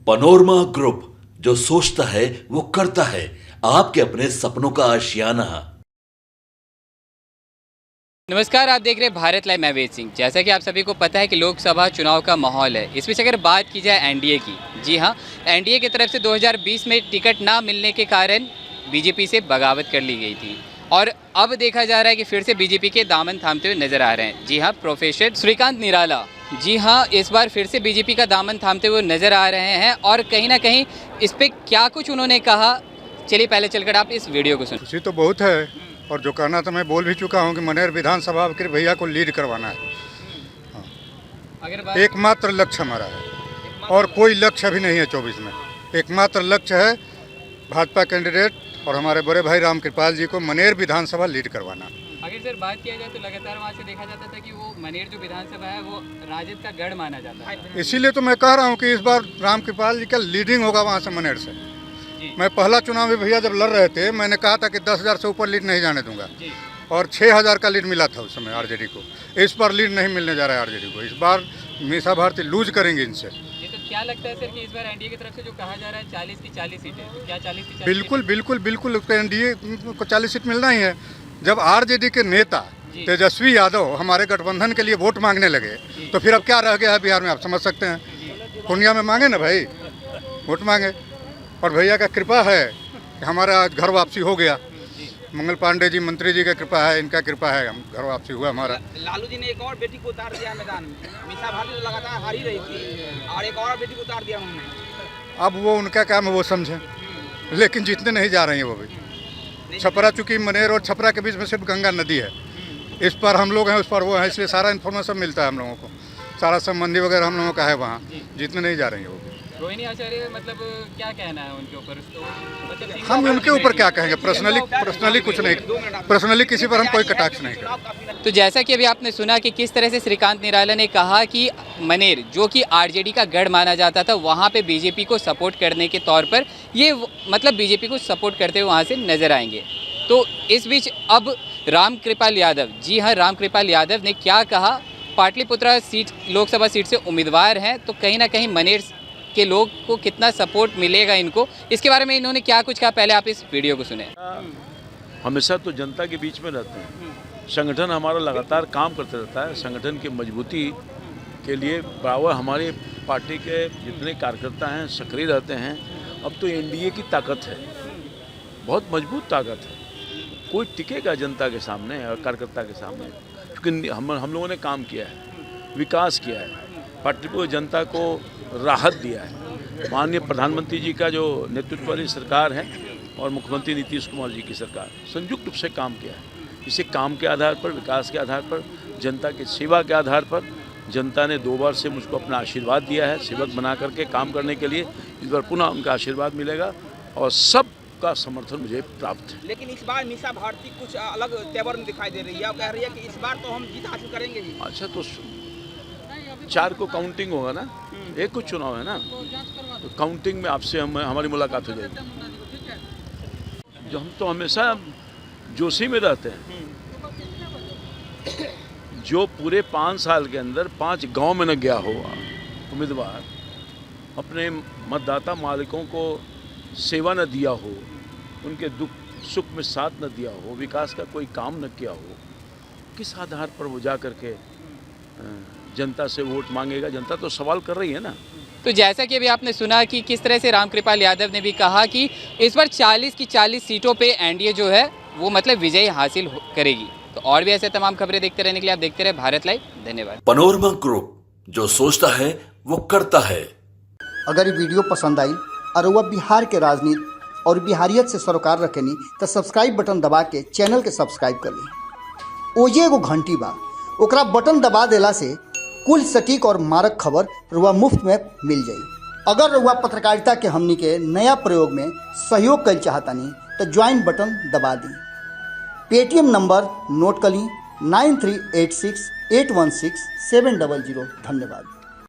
Panorama group, जो सोचता है वो करता है। आपके अपने सपनों का आशियाना। नमस्कार, आप देख रहे हैं भारत लाइव। मैं वेद सिंह। जैसा कि आप सभी को पता है कि लोकसभा चुनाव का माहौल है। इस बीच अगर बात की जाए एनडीए की, जी हाँ, एनडीए की तरफ से 2020 में टिकट ना मिलने के कारण बीजेपी से बगावत कर ली गई थी और अब देखा जा रहा है कि फिर से बीजेपी के दामन थामते हुए नजर आ रहे हैं। जी हाँ, प्रोफेसर श्रीकांत निराला, जी हाँ, इस बार फिर से बीजेपी का दामन थामते हुए नजर आ रहे हैं और कहीं ना कहीं इस पर क्या कुछ उन्होंने कहा, चलिए पहले चलकर आप इस वीडियो को सुन। खुशी तो बहुत है और जो कहना था मैं बोल भी चुका हूं कि मनेर विधानसभा के भैया को लीड करवाना है। हाँ। एकमात्र लक्ष्य हमारा है और कोई लक्ष्य अभी नहीं है 24 में। एकमात्र लक्ष्य है भाजपा कैंडिडेट और हमारे बड़े भाई राम कृपाल जी को मनेर विधानसभा लीड करवाना। अगर सर बात किया जाए तो लगातार वहाँ से देखा जाता था कि वो मनेर जो विधानसभा है वो राजद का गढ़ माना जाता है। इसीलिए तो मैं कह रहा हूँ कि इस बार राम कृपाल जी का लीडिंग होगा वहाँ से मनेर से। मैं पहला चुनाव में भैया जब लड़ रहे थे मैंने कहा था कि 10,000 से ऊपर लीड नहीं जाने दूंगा और 6,000 का लीड मिला था उस समय आरजेडी को। इस बार लीड नहीं मिलने जा रहा है आरजेडी को। इस बार मीसा भारती लूज करेंगे इनसे। तो क्या लगता है सर कि इस बार एनडीए की तरफ से जो कहा जा रहा है 40 की 40 सीटें, तो क्या 40 की 40? बिल्कुल बिल्कुल बिल्कुल, उसको एनडीए को 40 सीट मिलना ही है। जब आरजेडी के नेता तेजस्वी यादव हमारे गठबंधन के लिए वोट मांगने लगे तो फिर अब क्या रह गया है बिहार में, आप समझ सकते हैं। पूर्णिया में मांगे ना भाई, वोट मांगे और भैया का कृपा है कि हमारा आज घर वापसी हो गया। मंगल पांडे जी मंत्री जी का कृपा है, इनका कृपा है, हम घर वापसी हुआ हमारा। लालू जी ने एक और बेटी को उतार दिया मैदान में। मीसा भारती तो लगातार हारी रही थी और एक और बेटी को उतार दिया उन्होंने। अब वो उनका काम है, वो समझें, लेकिन जीतने नहीं जा रही हैं वो भी। छपरा, चूँकि मनेर और छपरा के बीच में सिर्फ गंगा नदी है। इस पर हम लोग हैं, उस पर वो है, इसलिए सारा इन्फॉर्मेशन मिलता है हम लोगों को। सारा संबंधी वगैरह हम लोगों का है वहाँ। जीतने नहीं जा रही है वो। रोहिणी आचार्य मतलब क्या कहना है उनके ऊपर? मतलब हम उनके ऊपर क्या कहेंगे? पर्सनली कुछ नहीं, पर्सनली किसी पर हम कोई कटाक्ष नहीं करेंगे। तो जैसा कि अभी आपने सुना कि किस तरह से श्रीकांत निराला ने कहा कि मनेर जो कि आरजेडी का गढ़ माना जाता था, वहाँ पे बीजेपी को सपोर्ट करने के तौर पर ये मतलब बीजेपी को सपोर्ट करते हुए वहाँ से नजर आएंगे। तो इस बीच अब राम कृपाल यादव, जी हाँ, राम कृपाल यादव ने क्या कहा? पाटलिपुत्रा सीट, लोकसभा सीट से उम्मीदवार हैं, तो कहीं ना कहीं मनेर के लोग को कितना सपोर्ट मिलेगा इनको, इसके बारे में इन्होंने क्या कुछ कहा, पहले आप इस वीडियो को सुने। हमेशा तो जनता के बीच में रहते हैं। संगठन हमारा लगातार काम करते रहता है। संगठन की मजबूती के लिए बराबर हमारी पार्टी के जितने कार्यकर्ता हैं सक्रिय रहते हैं। अब तो एनडीए की ताकत है, बहुत मजबूत ताकत है। कोई टिकेगा जनता के सामने और कार्यकर्ता के सामने, क्योंकि हम लोगों ने काम किया है, विकास किया है, पाटलिपुत्र जनता को राहत दिया है। माननीय प्रधानमंत्री जी का जो नेतृत्व वाली सरकार है और मुख्यमंत्री नीतीश कुमार जी की सरकार संयुक्त रूप से काम किया है। इसे काम के आधार पर, विकास के आधार पर, जनता की सेवा के आधार पर जनता ने 2 बार से मुझको अपना आशीर्वाद दिया है सेवक बना करके काम करने के लिए। इस बार पुनः उनका आशीर्वाद मिलेगा और सब का समर्थन मुझे प्राप्त है। लेकिन इस बार मीसा भारती कुछ अलग तेवर में दिखाई दे रही है और कह रही है कि इस बार तो हम जीत हासिल करेंगे ही। अच्छा, तो 4 को काउंटिंग होगा ना, एक कुछ चुनाव है ना, तो काउंटिंग में आपसे हमारी मुलाकात हो जाएगी। जो हम तो हमेशा जोशी में रहते हैं। जो पूरे 5 साल के अंदर 5 गांव में न गया हो उम्मीदवार, अपने मतदाता मालिकों को सेवा न दिया हो, उनके दुख सुख में साथ न दिया हो, विकास का कोई काम न किया हो, किस आधार पर वो जा करके जनता से वोट मांगेगा? जनता तो सवाल कर रही है ना। तो जैसा कि अभी आपने सुना कि किस तरह से राम कृपाल यादव ने भी कहा कि इस बार 40 की 40 सीटों पे एनडीए जो है वो मतलब विजय हासिल करेगी। तो और भी ऐसे तमाम खबरें देखते रहने के लिए आप देखते रहे भारत लाइव। धन्यवाद। पनोरमा ग्रुप, जो सोचता है वो करता है। अगर ये वीडियो पसंद आई और वह बिहार के राजनीति और बिहारियत से सरोकार रखेनी तो सब्सक्राइब बटन दबा के चैनल के सब्सक्राइब कर ली। ओजे एगो घंटी बा, ओकरा बटन दबा देला से कुल सटीक और मारक खबर रुआ मुफ्त में मिल जाई। अगर रुआ पत्रकारिता के हमनी के नया प्रयोग में सहयोग कर चाहतानी तो ज्वाइन बटन दबा दी। पेटीएम नंबर नोट कर ली 9386816700। धन्यवाद।